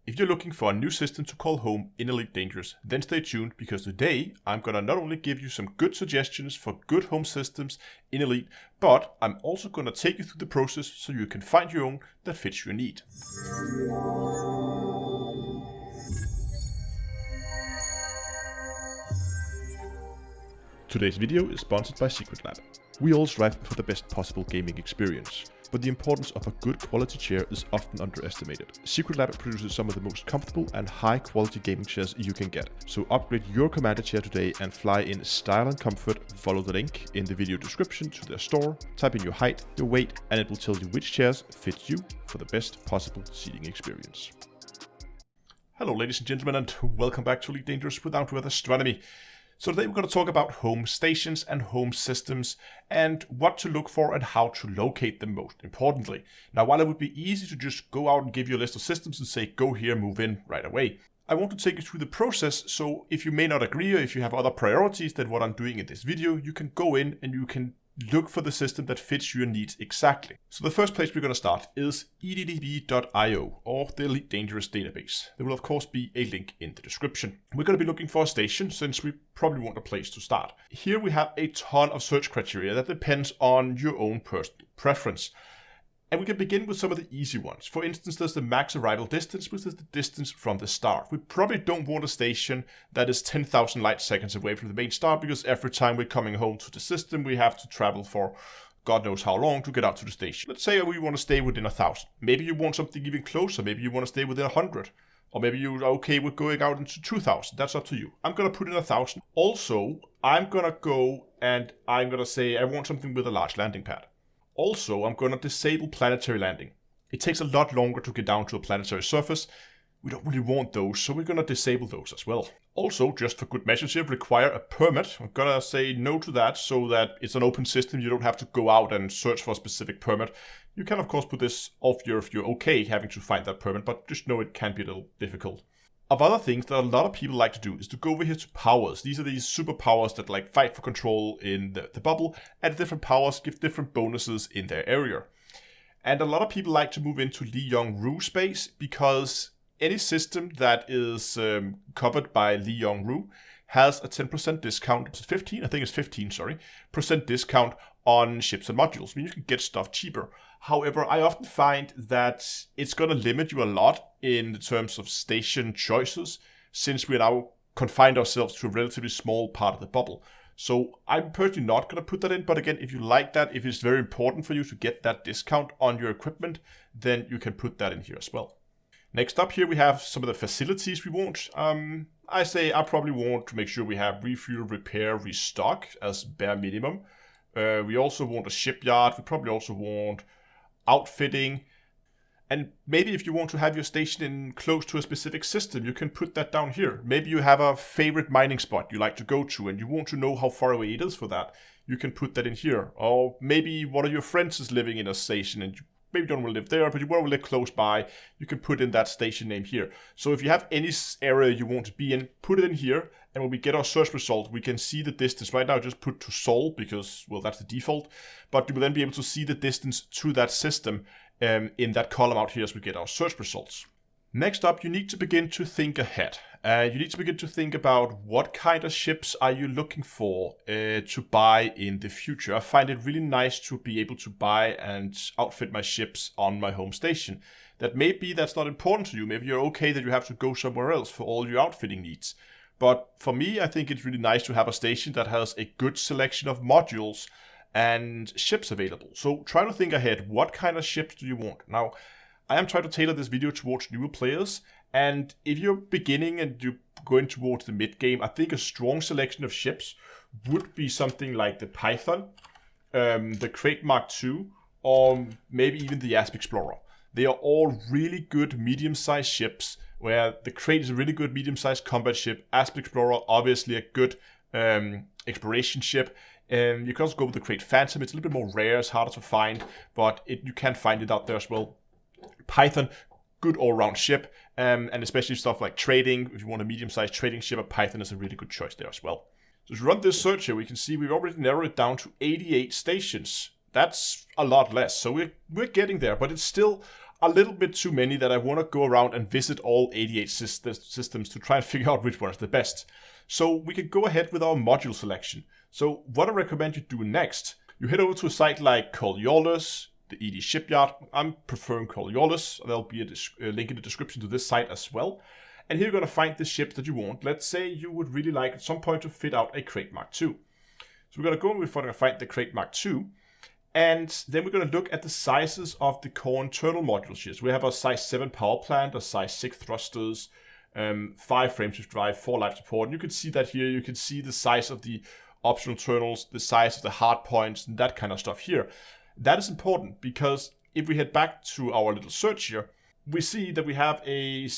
If you're looking for a new system to call home in Elite Dangerous, then stay tuned because today I'm gonna not only give you some good suggestions for good home systems in Elite, but I'm also gonna take you through the process so you can find your own that fits your need. Today's video is sponsored by SecretLab. We all strive for the best possible gaming experience, but the importance of a good quality chair is often underestimated. SecretLab produces some of the most comfortable and high quality gaming chairs you can get. So upgrade your Commander chair today and fly in style and comfort. Follow the link in the video description to their store, type in your height, your weight, and it will tell you which chairs fit you for the best possible seating experience. Hello ladies and gentlemen, and welcome back to Elite Dangerous with Outward Astronomy. So today we're going to talk about home stations and home systems and what to look for and how to locate them most importantly. Now, while it would be easy to just go out and give you a list of systems and say, go here, move in right away, I want to take you through the process. So if you may not agree or if you have other priorities than what I'm doing in this video, you can go in and you can look for the system that fits your needs exactly. So the first place we're going to start is eddb.io, or the Elite Dangerous database. There will of course be a link in the description. We're going to be looking for a station since we probably want a place to start. Here we have a ton of search criteria that depends on your own personal preference. And we can begin with some of the easy ones. For instance, there's the max arrival distance, which is the distance from the star. We probably don't want a station that is 10,000 light seconds away from the main star, because every time we're coming home to the system, we have to travel for God knows how long to get out to the station. Let's say we want to stay within 1,000. Maybe you want something even closer. Maybe you want to stay within 100. Or maybe you're okay with going out into 2,000. That's up to you. I'm going to put in 1,000. Also, I'm going to go and I'm going to say I want something with a large landing pad. Also, I'm going to disable planetary landing. It takes a lot longer to get down to a planetary surface. We don't really want those, so we're going to disable those as well. Also, just for good measure here, require a permit. I'm going to say no to that so that it's an open system. You don't have to go out and search for a specific permit. You can, of course, put this off here if you're okay having to find that permit, but just know it can be a little difficult. Of other things that a lot of people like to do is to go over here to powers. These are these superpowers that like fight for control in the bubble, and different powers give different bonuses in their area. And a lot of people like to move into Li-Yong-Ru space because any system that is covered by Li-Yong-Ru has a 10% discount. It's 15, I think it's 15, sorry, percent discount on ships and modules. I mean, you can get stuff cheaper. However, I often find that it's going to limit you a lot in terms of station choices, since we now confined ourselves to a relatively small part of the bubble. So I'm personally not going to put that in, but again, if you like that, if it's very important for you to get that discount on your equipment, then you can put that in here as well. Next up here we have some of the facilities we want. I say I probably want to make sure we have refuel, repair, restock as bare minimum. We also want a shipyard. We probably also want outfitting. And maybe if you want to have your station in close to a specific system, you can put that down here. Maybe you have a favorite mining spot you like to go to and you want to know how far away it is for that. You can put that in here. Or maybe one of your friends is living in a station and you maybe don't want to live there, but you want to live close by. You can put in that station name here. So if you have any area you want to be in, put it in here. And when we get our search result, we can see the distance. Right now, just put to Sol because, well, that's the default. But you will then be able to see the distance to that system in that column out here as we get our search results. Next up, you need to begin to think ahead. You need to begin to think about what kind of ships are you looking for to buy in the future. I find it really nice to be able to buy and outfit my ships on my home station. That maybe that's not important to you. Maybe you're okay that you have to go somewhere else for all your outfitting needs. But for me, I think it's really nice to have a station that has a good selection of modules and ships available. So try to think ahead. What kind of ships do you want? Now, I am trying to tailor this video towards newer players. And if you're beginning and you're going towards the mid game, I think a strong selection of ships would be something like the Python, the Crate Mark II, or maybe even the Asp Explorer. They are all really good medium-sized ships, where the Crate is a really good medium-sized combat ship. Asp Explorer, obviously a good exploration ship. You can also go with the Crate Phantom. It's a little bit more rare, it's harder to find, but you can find it out there as well. Python, good all-round ship, and especially stuff like trading. If you want a medium-sized trading ship, a Python is a really good choice there as well. So as we run this search here, we can see we've already narrowed it down to 88 stations. That's a lot less, so we're getting there, but it's still, a little bit too many that I want to go around and visit all 88 systems to try and figure out which one is the best. So we can go ahead with our module selection. So what I recommend you do next, you head over to a site like Coriolis, the ED Shipyard. I'm preferring Coriolis. There'll be a link in the description to this site as well. And here you're going to find the ships that you want. Let's say you would really like at some point to fit out a Crate Mark II. So we're going to go and we're going to find the Crate Mark II. And then we're going to look at the sizes of the core internal modules here. So we have a size 7 power plant, a size 6 thrusters, 5 frameshift drive, 4 life support. And you can see that here. You can see the size of the optional internals, the size of the hard points, and that kind of stuff here. That is important because if we head back to our little search here, we see that we have a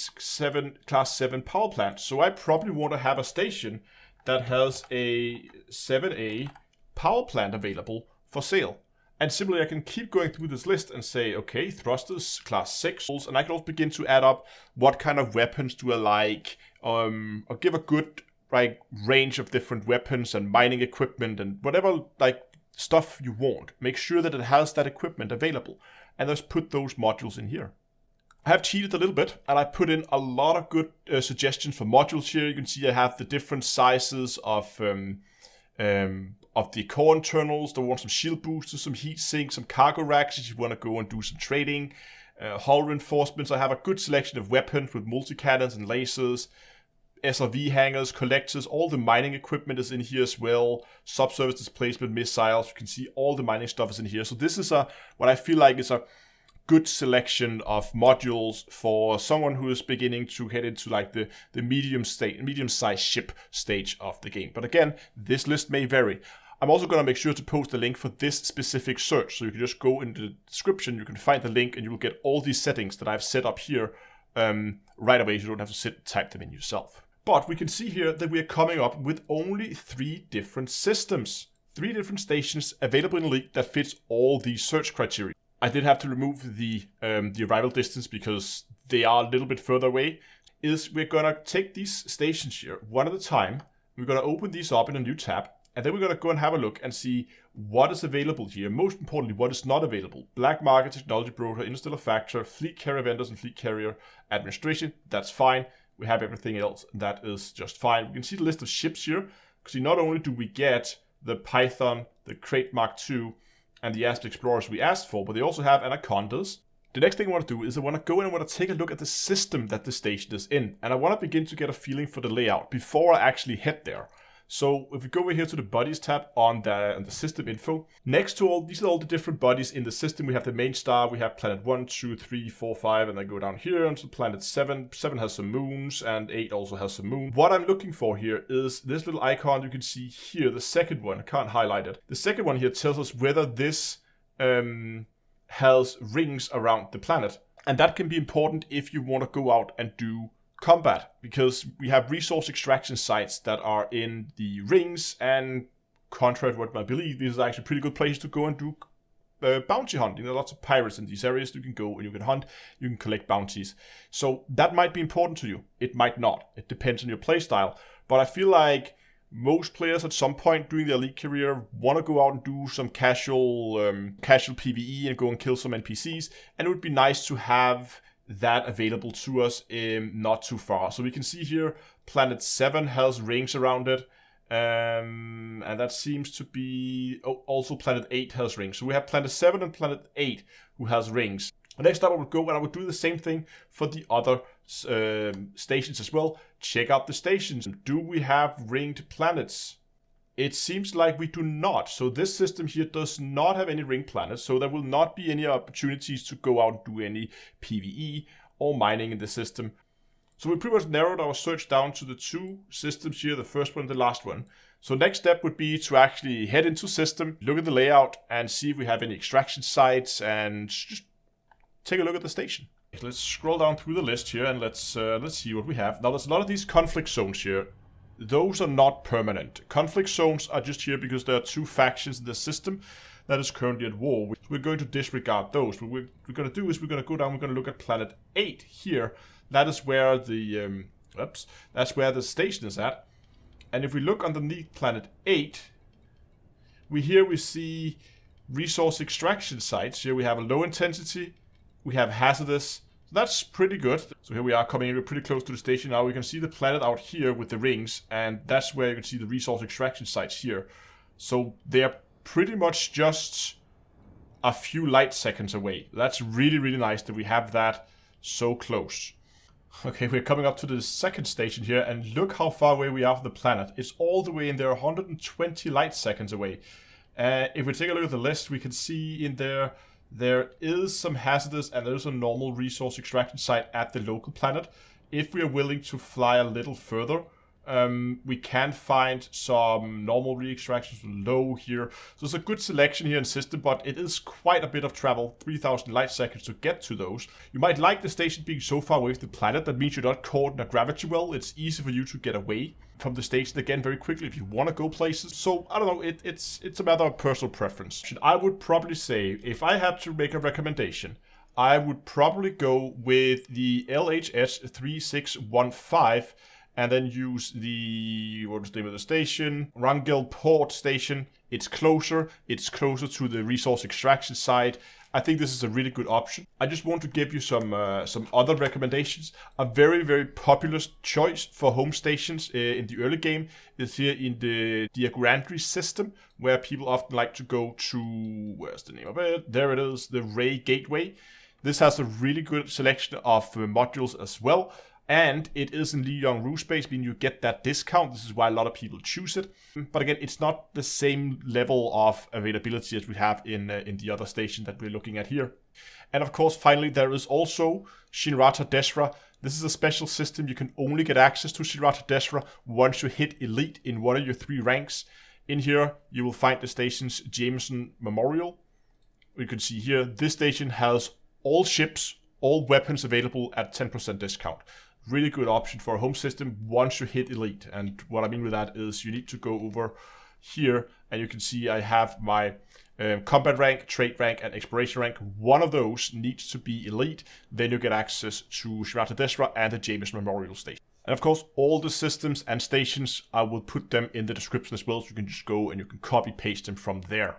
class 7 power plant. So I probably want to have a station that has a 7A power plant available for sale. And similarly, I can keep going through this list and say, okay, thrusters, class 6. And I can also begin to add up what kind of weapons do I like, or give a good range of different weapons and mining equipment and whatever stuff you want. Make sure that it has that equipment available. And just put those modules in here. I have cheated a little bit and I put in a lot of good suggestions for modules here. You can see I have the different sizes of the core internals. There want some shield boosters, some heat sinks, some cargo racks if you want to go and do some trading. Hull reinforcements. I have a good selection of weapons with multi-cannons and lasers. SRV hangars, collectors, all the mining equipment is in here as well. Subsurface displacement missiles. You can see all the mining stuff is in here. So this is what I feel like is a good selection of modules for someone who is beginning to head into the medium-sized ship stage of the game. But again, this list may vary. I'm also going to make sure to post a link for this specific search. So you can just go in the description, you can find the link, and you will get all these settings that I've set up here right away. You don't have to sit and type them in yourself. But we can see here that we are coming up with only 3 different systems. 3 different stations available in the league that fits all these search criteria. I did have to remove the arrival distance because they are a little bit further away. We're going to take these stations here one at a time. We're going to open these up in a new tab. And then we're going to go and have a look and see what is available here. Most importantly, what is not available. Black market, technology broker, interstellar factor, fleet carrier vendors and fleet carrier administration. That's fine. We have everything else. That is just fine. We can see the list of ships here. See, not only do we get the Python, the Crate Mark II, and the Asp Explorers we asked for, but they also have Anacondas. The next thing I want to do is I want to go in and I want to take a look at the system that the station is in. And I want to begin to get a feeling for the layout before I actually head there. So if we go over here to the bodies tab on the system info, next to these are all the different bodies in the system. We have the main star, we have planet 1, 2, 3, 4, 5, and then go down here onto planet 7. 7 has some moons and 8 also has some moon. What I'm looking for here is this little icon you can see here, the second one. I can't highlight it. The second one here tells us whether this has rings around the planet. And that can be important if you want to go out and do combat, because we have resource extraction sites that are in the rings, and contrary to what I believe, these are actually pretty good places to go and do bounty hunting. There are lots of pirates in these areas. You can go and you can hunt, you can collect bounties. So that might be important to you. It might not. It depends on your playstyle. But I feel like most players at some point during their elite career want to go out and do some casual PvE and go and kill some NPCs. And it would be nice to have that available to us not too far. So we can see here planet 7 has rings around it, and that seems to be also planet 8 has rings. So we have planet 7 and planet 8 who has rings. Next up I would go and I would do the same thing for the other stations as well. Check out the stations. Do we have ringed planets? It seems like we do not. So this system here does not have any ring planets. So there will not be any opportunities to go out and do any PvE or mining in the system. So we pretty much narrowed our search down to the 2 systems here, the first one and the last one. So next step would be to actually head into system, look at the layout and see if we have any extraction sites and just take a look at the station. Let's scroll down through the list here and let's see what we have. Now there's a lot of these conflict zones here. Those are not permanent. Conflict zones are just here because there are 2 factions in the system that is currently at war. We're going to disregard those. What we're going to do is we're going to go down, we're going to look at planet 8 here. That is where the that's where the station is at. And if we look underneath planet 8, we see resource extraction sites. Here we have a low intensity, We have hazardous. So that's pretty good. So here we are coming in pretty close to the station now. We can see the planet out here with the rings, and that's where you can see the resource extraction sites here. So they're pretty much just a few light seconds away. That's really, really nice that we have that so close. Okay, we're coming up to the second station here, and look how far away we are from the planet. It's all the way in there, 120 light seconds away. If we take a look at the list, we can see in there is some hazardous and there's a normal resource extraction site at the local planet. If we are willing to fly a little further, we can find some normal re-extractions low here. So it's a good selection here in system, but it is quite a bit of travel, 3,000 light seconds to get to those. You might like the station being so far away from the planet. That means you're not caught in a gravity well. It's easy for you to get away from the station again very quickly if you want to go places. So I don't know, it's a matter of personal preference. I would probably say, if I had to make a recommendation, I would probably go with the LHS 3615 and then use the, what was the name of the station? Wrangell Port station. It's closer to the resource extraction side. I think this is a really good option. I just want to give you some other recommendations. A very, very popular choice for home stations in the early game is here in the Diaguandri system, where people often like to go to, where's the name of it? There it is, the Ray Gateway. This has a really good selection of modules as well. And it is in Lyon roof space, meaning you get that discount. This is why a lot of people choose it. But again, it's not the same level of availability as we have in the other station that we're looking at here. And of course, finally, there is also Shinrarta Dezhra. This is a special system. You can only get access to Shinrarta Dezhra once you hit Elite in one of your 3 ranks. In here, you will find the station's Jameson Memorial. You can see here, this station has all ships, all weapons available at 10% discount. Really good option for a home system once you hit Elite. And what I mean with that is you need to go over here and you can see I have my combat rank, trait rank, and exploration rank. One of those needs to be Elite. Then you get access to Shinrarta Dezhra and the Jameson Memorial Station. And of course, all the systems and stations, I will put them in the description as well, so you can just go and you can copy paste them from there.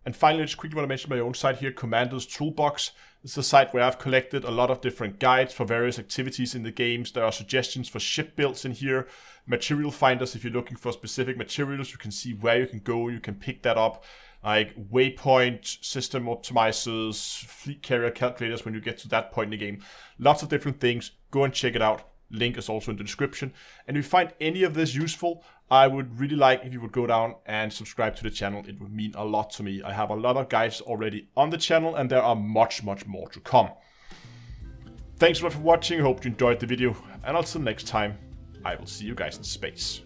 And finally, I just quickly want to mention my own site here, Commander's Toolbox. This is a site where I've collected a lot of different guides for various activities in the games. There are suggestions for ship builds in here, material finders if you're looking for specific materials. You can see where you can go, you can pick that up, like waypoint, system optimizers, fleet carrier calculators when you get to that point in the game. Lots of different things. Go and check it out. Link is also in the description. And if you find any of this useful, I would really like if you would go down and subscribe to the channel. It would mean a lot to me. I have a lot of guys already on the channel and there are much, much more to come. Thanks a lot for watching. I hope you enjoyed the video. And until next time, I will see you guys in space.